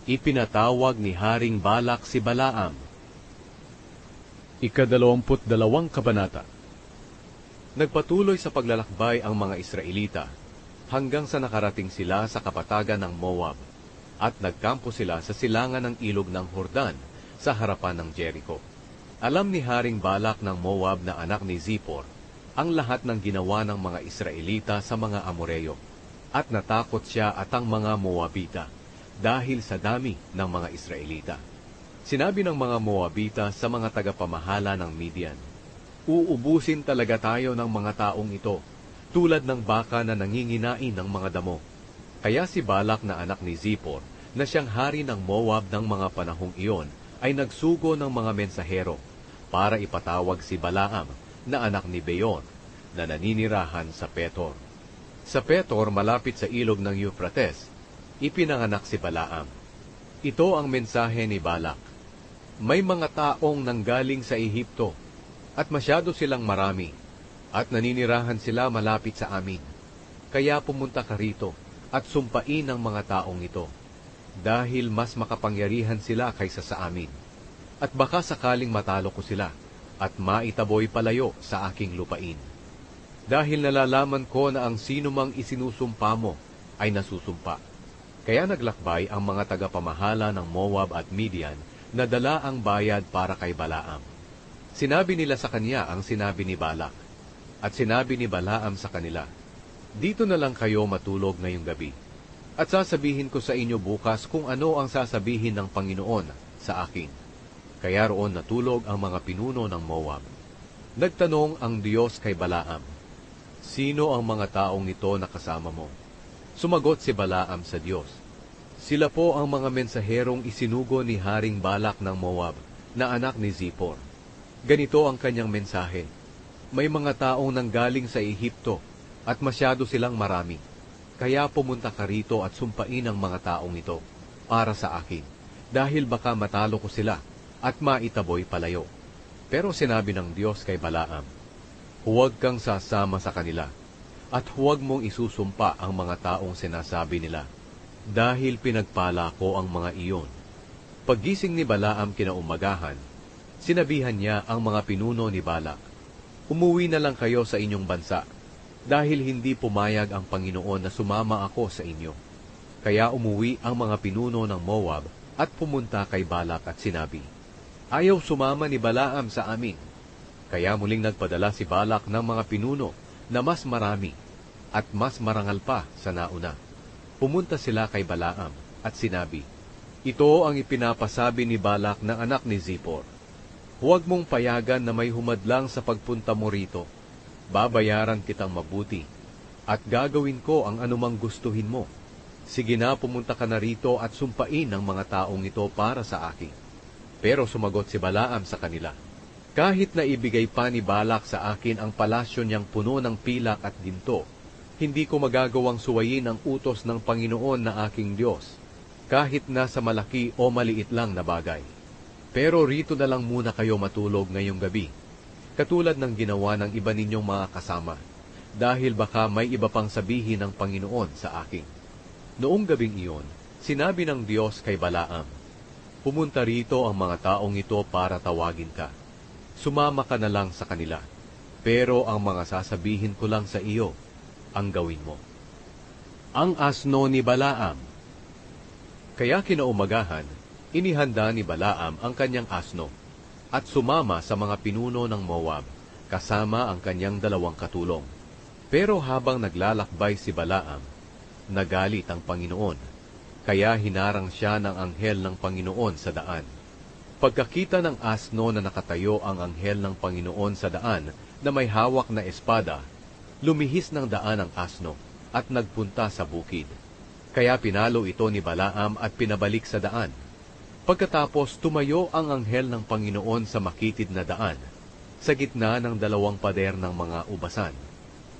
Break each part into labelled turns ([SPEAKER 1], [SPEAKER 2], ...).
[SPEAKER 1] Ipinatawag ni Haring Balak si Balaam. 22 Kabanata. Nagpatuloy sa paglalakbay ang mga Israelita hanggang sa nakarating sila sa kapatagan ng Moab at nagkampo sila sa silangan ng ilog ng Jordan sa harapan ng Jericho. Alam ni Haring Balak ng Moab na anak ni Zippor ang lahat ng ginawa ng mga Israelita sa mga Amoreo, at natakot siya at ang mga Moabita dahil sa dami ng mga Israelita. Sinabi ng mga Moabita sa mga tagapamahala ng Midian, "Uubusin talaga tayo ng mga taong ito, tulad ng baka na nanginginain ng mga damo." Kaya si Balak na anak ni Zippor, na siyang hari ng Moab ng mga panahong iyon, ay nagsugo ng mga mensahero para ipatawag si Balaam na anak ni Beor, na naninirahan sa Petor. Sa Petor, malapit sa ilog ng Euphrates, ipinanganak si Balaam. Ito ang mensahe ni Balak: "May mga taong nanggaling sa Ehipto, at masyado silang marami, at naninirahan sila malapit sa amin. Kaya pumunta ka rito at sumpain ang mga taong ito, dahil mas makapangyarihan sila kaysa sa amin. At baka sakaling matalo ko sila, at maitaboy palayo sa aking lupain. Dahil nalalaman ko na ang sino mang isinusumpa mo ay nasusumpa." Kaya naglakbay ang mga tagapamahala ng Moab at Midian na dala ang bayad para kay Balaam. Sinabi nila sa kanya ang sinabi ni Balak, at sinabi ni Balaam sa kanila, "Dito na lang kayo matulog ngayong gabi, at sasabihin ko sa inyo bukas kung ano ang sasabihin ng Panginoon sa akin." Kaya roon natulog ang mga pinuno ng Moab. Nagtanong ang Diyos kay Balaam, "Sino ang mga taong ito na kasama mo?" Sumagot si Balaam sa Diyos, "Sila po ang mga mensaherong isinugo ni Haring Balak ng Moab, na anak ni Zippor. Ganito ang kanyang mensahe: May mga taong nanggaling sa Ehipto, at masyado silang marami. Kaya pumunta ka rito at sumpain ang mga taong ito para sa akin, dahil baka matalo ko sila at maitaboy palayo." Pero sinabi ng Diyos kay Balaam, "Huwag kang sasama sa kanila, at huwag mong isusumpa ang mga taong sinasabi nila, dahil pinagpala ko ang mga iyon." Paggising ni Balaam kinaumagahan, sinabihan niya ang mga pinuno ni Balak, "Umuwi na lang kayo sa inyong bansa, dahil hindi pumayag ang Panginoon na sumama ako sa inyo." Kaya umuwi ang mga pinuno ng Moab at pumunta kay Balak at sinabi, "Ayaw sumama ni Balaam sa amin." Kaya muling nagpadala si Balak ng mga pinuno na mas marami at mas marangal pa sa nauna. Pumunta sila kay Balaam at sinabi, "Ito ang ipinapasabi ni Balak na anak ni Zippor. Huwag mong payagan na may humadlang sa pagpunta mo rito. Babayaran kitang mabuti, at gagawin ko ang anumang gustuhin mo. Sige na, pumunta ka na rito at sumpain ang mga taong ito para sa akin." Pero sumagot si Balaam sa kanila, "Kahit na ibigay pa ni Balak sa akin ang palasyo niyang puno ng pilak at ginto, hindi ko magagawang suwayin ang utos ng Panginoon na aking Diyos, kahit nasa malaki o maliit lang na bagay. Pero rito na lang muna kayo matulog ngayong gabi, katulad ng ginawa ng iba ninyong mga kasama, dahil baka may iba pang sabihin ng Panginoon sa akin." Noong gabing iyon, sinabi ng Diyos kay Balaam, "Pumunta rito ang mga taong ito para tawagin ka. Sumama ka na lang sa kanila, pero ang mga sasabihin ko lang sa iyo, ang gawin mo." Ang asno ni Balaam. Kaya kinaumagahan, inihanda ni Balaam ang kanyang asno, at sumama sa mga pinuno ng Moab, kasama ang kanyang 2 katulong. Pero habang naglalakbay si Balaam, nagalit ang Panginoon, kaya hinarang siya ng anghel ng Panginoon sa daan. Pagkakita ng asno na nakatayo ang anghel ng Panginoon sa daan na may hawak na espada, lumihis ng daan ang asno at nagpunta sa bukid. Kaya pinalo ito ni Balaam at pinabalik sa daan. Pagkatapos tumayo ang anghel ng Panginoon sa makitid na daan, sa gitna ng 2 pader ng mga ubasan.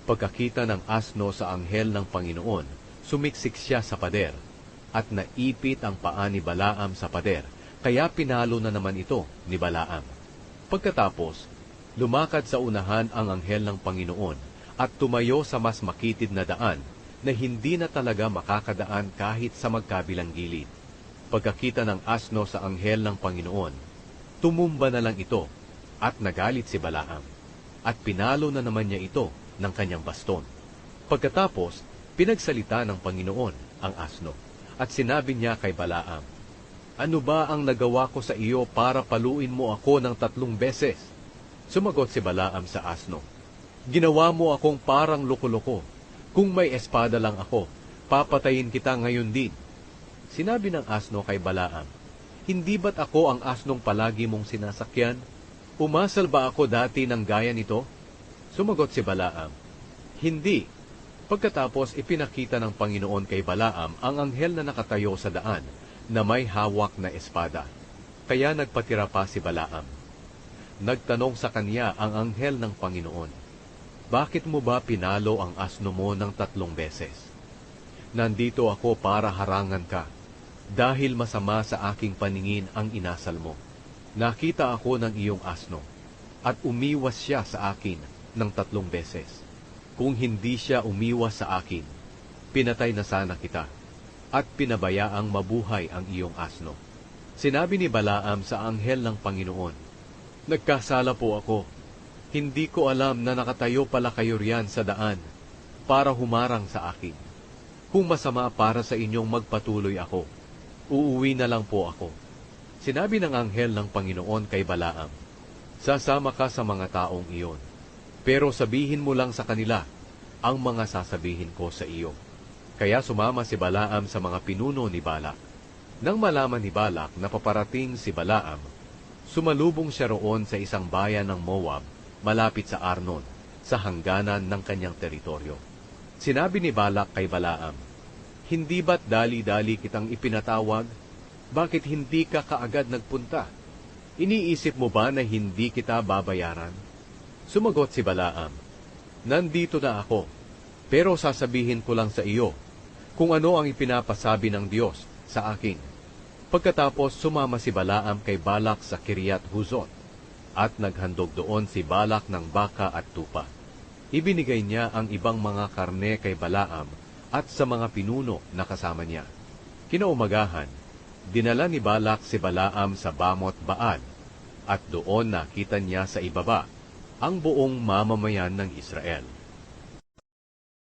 [SPEAKER 1] Pagkakita ng asno sa anghel ng Panginoon, sumiksik siya sa pader, at naipit ang paa ni Balaam sa pader, kaya pinalo na naman ito ni Balaam. Pagkatapos, lumakad sa unahan ang anghel ng Panginoon at tumayo sa mas makitid na daan na hindi na talaga makakadaan kahit sa magkabilang gilid. Pagkakita ng asno sa anghel ng Panginoon, tumumba na lang ito at nagalit si Balaam, at pinalo na naman niya ito ng kanyang baston. Pagkatapos, pinagsalita ng Panginoon ang asno, at sinabi niya kay Balaam, "Ano ba ang nagawa ko sa iyo para paluin mo ako ng 3 beses?" Sumagot si Balaam sa asno, "Ginawa mo akong parang loko-loko. Kung may espada lang ako, papatayin kita ngayon din." Sinabi ng asno kay Balaam, "Hindi ba't ako ang asnong palagi mong sinasakyan? Umasal ba ako dati ng gaya nito?" Sumagot si Balaam, "Hindi." Pagkatapos ipinakita ng Panginoon kay Balaam ang anghel na nakatayo sa daan na may hawak na espada. Kaya nagpatira pa si Balaam. Nagtanong sa kanya ang anghel ng Panginoon, "Bakit mo ba pinalo ang asno mo ng 3 beses?" "Nandito ako para harangan ka, dahil masama sa aking paningin ang inasal mo. Nakita ako ng iyong asno, at umiwas siya sa akin ng 3 beses. Kung hindi siya umiwas sa akin, pinatay na sana kita, at pinabayaang mabuhay ang iyong asno." Sinabi ni Balaam sa anghel ng Panginoon, "Nagkasala po ako. Hindi ko alam na nakatayo pala kayo riyan sa daan para humarang sa akin. Kung masama para sa inyong magpatuloy ako, uuwi na lang po ako." Sinabi ng anghel ng Panginoon kay Balaam, "Sasama ka sa mga taong iyon, pero sabihin mo lang sa kanila ang mga sasabihin ko sa iyo." Kaya sumama si Balaam sa mga pinuno ni Balak. Nang malaman ni Balak na paparating si Balaam, sumalubong siya roon sa isang bayan ng Moab, malapit sa Arnon, sa hangganan ng kanyang teritoryo. Sinabi ni Balak kay Balaam, "Hindi ba't dali-dali kitang ipinatawag? Bakit hindi ka kaagad nagpunta? Iniisip mo ba na hindi kita babayaran?" Sumagot si Balaam, "Nandito na ako, pero sasabihin ko lang sa iyo kung ano ang ipinapasabi ng Diyos sa akin." Pagkatapos sumama si Balaam kay Balak sa Kiryat Huzot, at naghandog doon si Balak ng baka at tupa. Ibinigay niya ang ibang mga karne kay Balaam at sa mga pinuno na kasama niya. Kinaumagahan, dinala ni Balak si Balaam sa Bamot Baal, at doon nakita niya sa ibaba ang buong mamamayan ng Israel.